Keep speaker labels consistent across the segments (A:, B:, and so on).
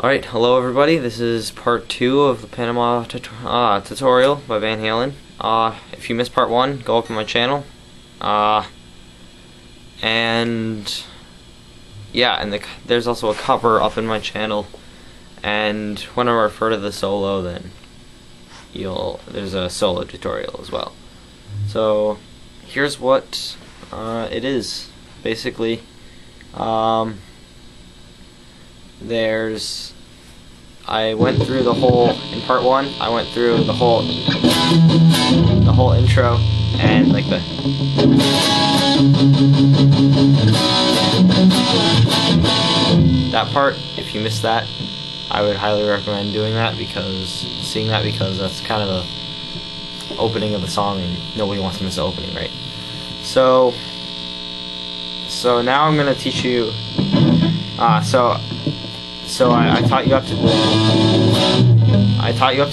A: Alright, hello everybody, this is part 2 of the Panama tutorial by Van Halen. If you missed part 1, go up on my channel. And there's also a cover up in my channel. And when I refer to the solo, then there's a solo tutorial as well. So here's what it is. Basically, I went through the whole, in part 1, I went through the whole intro and like that part. If you missed that, I would highly recommend doing that, seeing that, because that's kind of the opening of the song and nobody wants to miss the opening, right? So now I'm going to teach you, So I taught you up to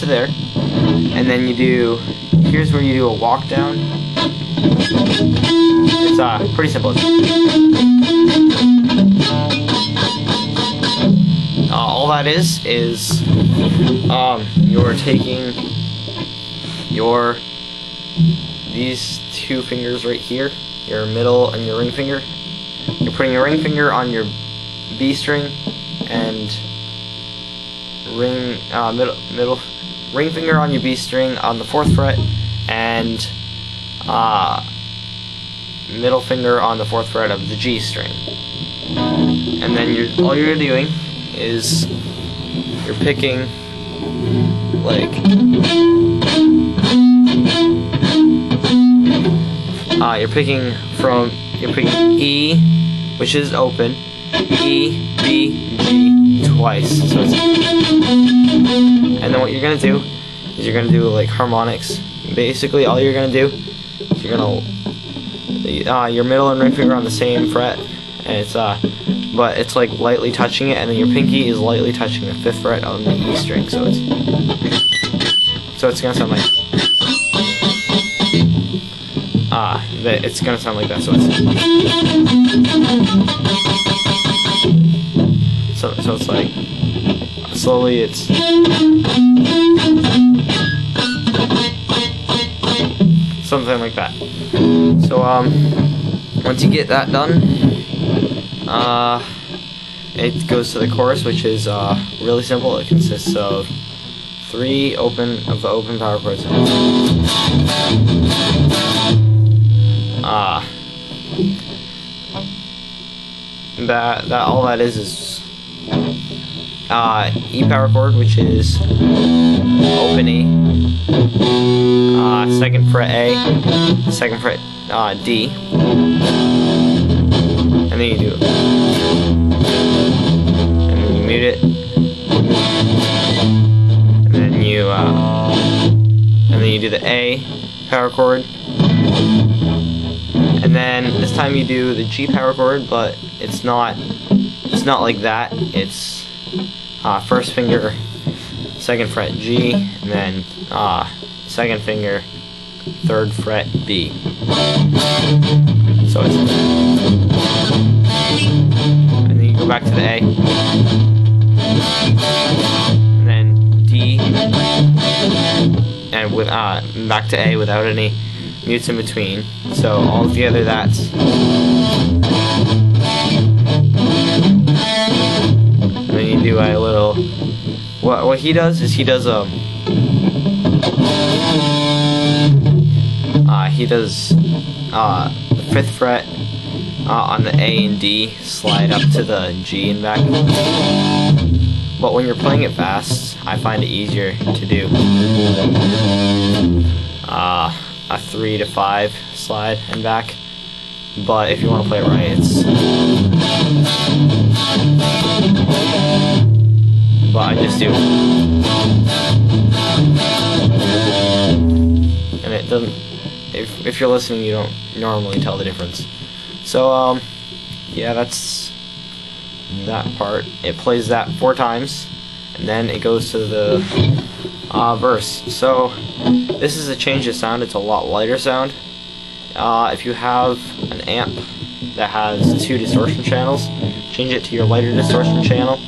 A: there, and then here's where you do a walk down. It's pretty simple. All that is you're taking these two fingers right here, your middle and your ring finger. You're putting your ring finger on your B string and middle ring finger on your B string on the 4th fret, and middle finger on the 4th fret of the G string. And then all you're doing is you're picking you're picking E, which is open, E, B, G twice. So and then what you're gonna do is you're gonna do like harmonics. Basically, all you're gonna do is you're gonna your middle and ring finger on the same fret, and but it's like lightly touching it, and then your pinky is lightly touching the 5th fret on the E string. So it's gonna sound like it's gonna sound like that. So it's like slowly it's something like that. So once you get that done, it goes to the chorus, which is really simple. It consists of 3 open power chords. All that is E power chord, which is open E, 2nd fret A, 2nd fret D, and then you mute it, and then you do the A power chord, and then this time you do the G power chord, but it's not like that. It's 1st finger, 2nd fret G, and then 2nd finger, 3rd fret B. So and then you go back to the A, and then D, and back to A without any mutes in between. So all together that's. And then you do a little. What he does is he does the 5th fret on the A and D, slide up to the G and back. But when you're playing it fast, I find it easier to do a 3 to 5 slide and back. But if you want to play it right, but I just do, and it doesn't. If you're listening, you don't normally tell the difference. So yeah, that's that part. It plays that 4 times, and then it goes to the verse. So this is a change of sound. It's a lot lighter sound. If you have an amp that has 2 distortion channels, change it to your lighter distortion channel.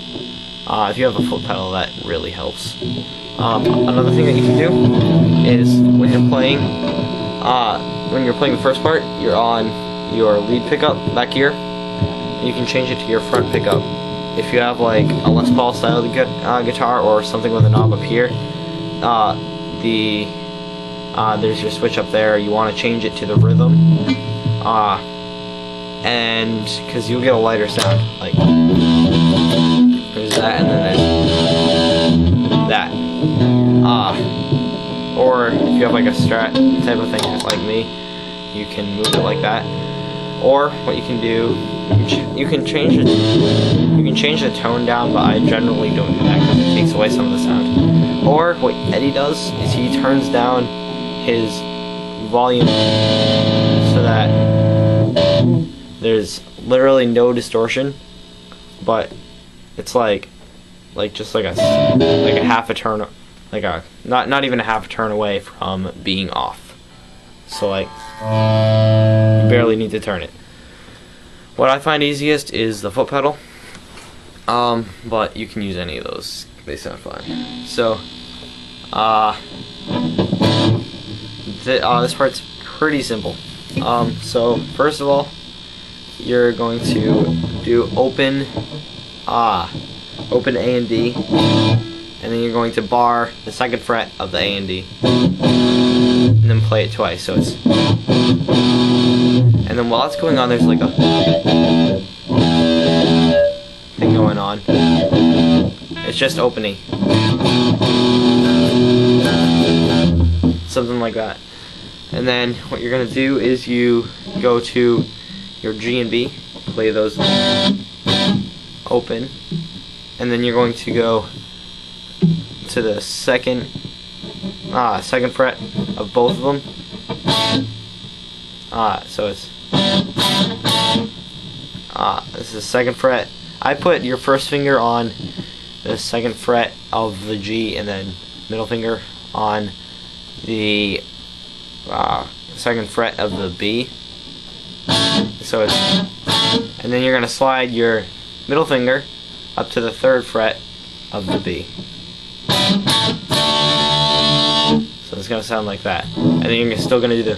A: If you have a foot pedal, that really helps. Another thing that you can do is when you're playing the first part, you're on your lead pickup back here. You can change it to your front pickup. If you have like a Les Paul style guitar or something with a knob up here, there's your switch up there. You want to change it to the rhythm, and because you'll get a lighter sound. Like there's that, and then there's that. Or if you have like a Strat type of thing, like me, you can move it like that. Or what you can do, you can change it. You can change the tone down, but I generally don't do that because it takes away some of the sound. Or what Eddie does is he turns down his volume so that there's literally no distortion, but it's like just like a half a turn, like a not even a half a turn away from being off. So like you barely need to turn it. What I find easiest is the foot pedal, but you can use any of those. They sound fine. So this part's pretty simple. So first of all, you're going to do open A and D, and then you're going to bar the second fret of the A and D, and then play it twice. So it's, and then while it's going on, there's like a thing going on. It's just opening, something like that. And then what you're gonna do is you go to your G and B, play those open, and then you're going to go to the second fret of both of them. So it's this is the second fret. I put your first finger on the second fret of the G, and then middle finger on the second fret of the B. So it's, and then you're gonna slide your middle finger up to the third fret of the B. So it's gonna sound like that, and then you're still gonna do the.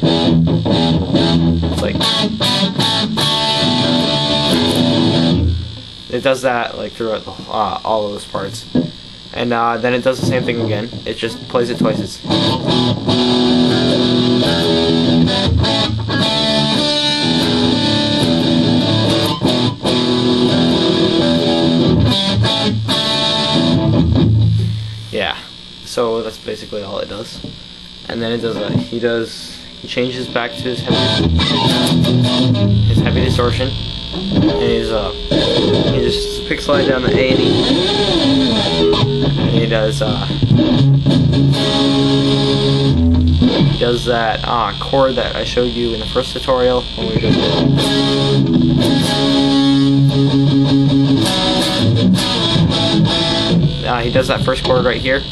A: It's like it does that like throughout all of those parts, and then it does the same thing again. It just plays it twice. It's yeah. So that's basically all it does. And then it does he changes back to his heavy distortion, and he just pick slide down the A and E, and he does that chord that I showed you in the first tutorial when we were doing he does that first chord right here,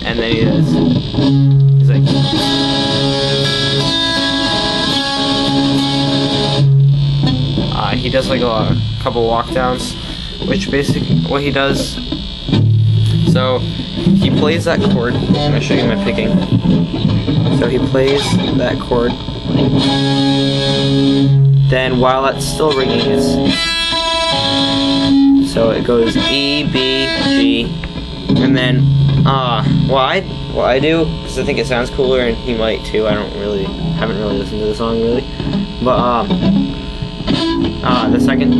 A: and then he's like he does like a couple walk downs, which basically what he does. So he plays that chord. I'm gonna show you my picking. So he plays that chord. Then while that's still ringing, so it goes E, B, G, and then what I do, because I think it sounds cooler, and he might too. I haven't really listened to the song really, but the second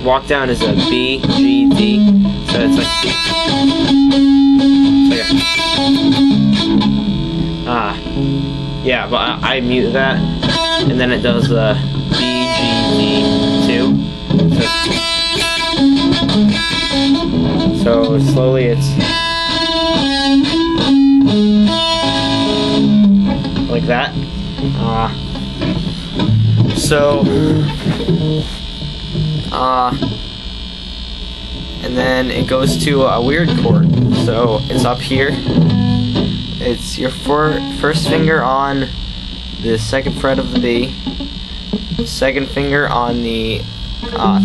A: walk down is a B, G, D. So it's like yeah, but I mute that, and then it does the B, G, D too. So slowly it's like that. And then it goes to a weird chord. So it's up here. It's your first finger on the second fret of the B, second finger on the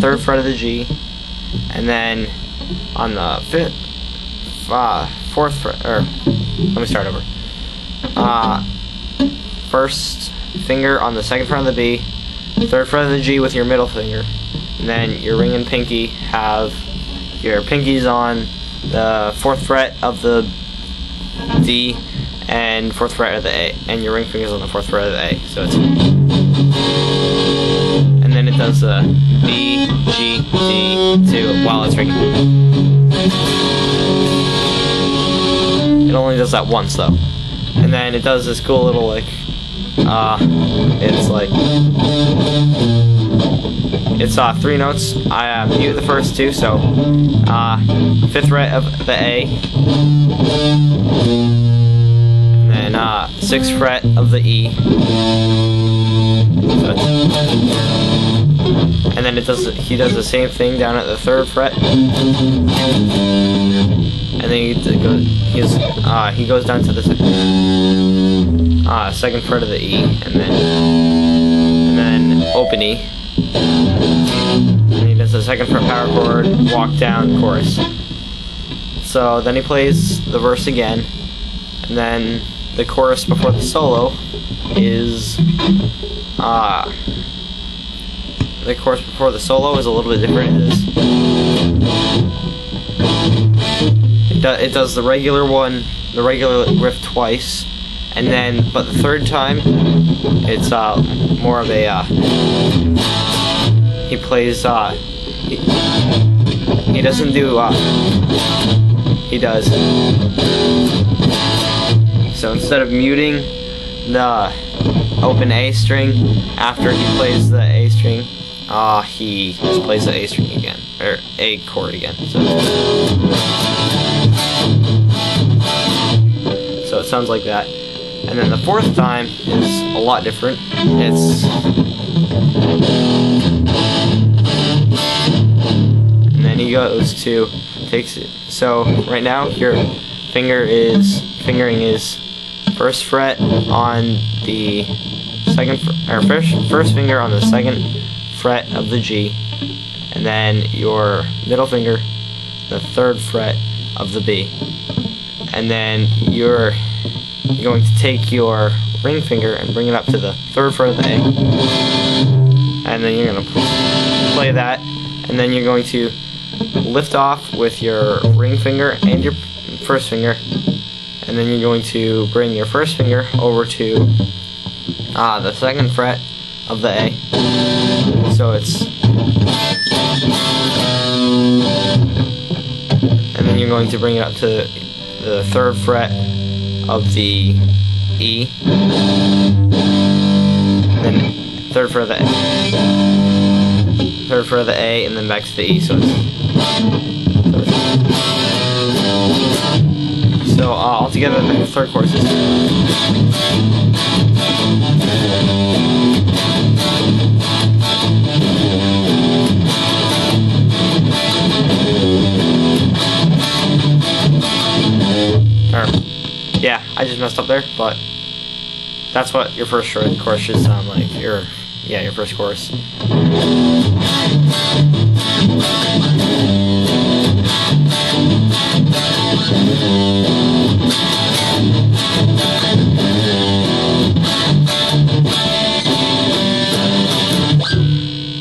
A: third fret of the G, and then on the fourth fret, or let me start over. First finger on the second fret of the B, third fret of the G with your middle finger, and then your ring and pinky have your pinkies on the fourth fret of the D and fourth fret of the A, and your ring fingers on the fourth fret of the A. So it's, and then it does the B, G, D, 2 while it's ringing. It only does that once though, and then it does this cool little like, it's like, it's 3 notes. I mute the first 2, so 5th fret of the A, and then 6th fret of the E, so and then he does the same thing down at the 3rd fret, and then he goes down to the 2nd fret of the E, and then open E. And he does the 2nd fret power chord, walk down, chorus. So then he plays the verse again, and then the chorus before the solo is the chorus before the solo is a little bit different. It does the regular one, the regular riff twice, and then but the 3rd time it's more of a he plays he doesn't do he does, so instead of muting the open A string after he plays the A string, he just plays the A string again, or A chord again. So it sounds like that. And then the 4th time is a lot different. And then he goes to, takes it. So right now your fingering is 1st fret on the first finger on the 2nd fret of the G, and then your middle finger, the 3rd fret of the B, and then you're going to take your ring finger and bring it up to the 3rd fret of the A, and then you're going to play that, and then you're going to lift off with your ring finger and your first finger, and then you're going to bring your first finger over to the 2nd fret of the A. So it's, and then you're going to bring it up to the 3rd fret of the E, and then 3rd fret of the A, 3rd fret of the A, and then back to the E. So altogether the 3rd chorus is. Yeah, I just messed up there, but that's what your first chorus should sound like. Your first chorus.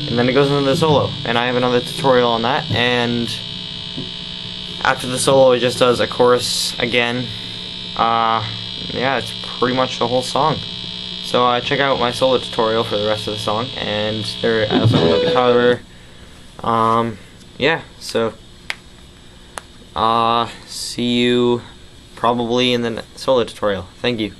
A: And then it goes into the solo, and I have another tutorial on that, and after the solo it just does a chorus again. Yeah, it's pretty much the whole song. So check out my solo tutorial for the rest of the song, and there I also have the cover. Yeah, so see you probably in the solo tutorial. Thank you.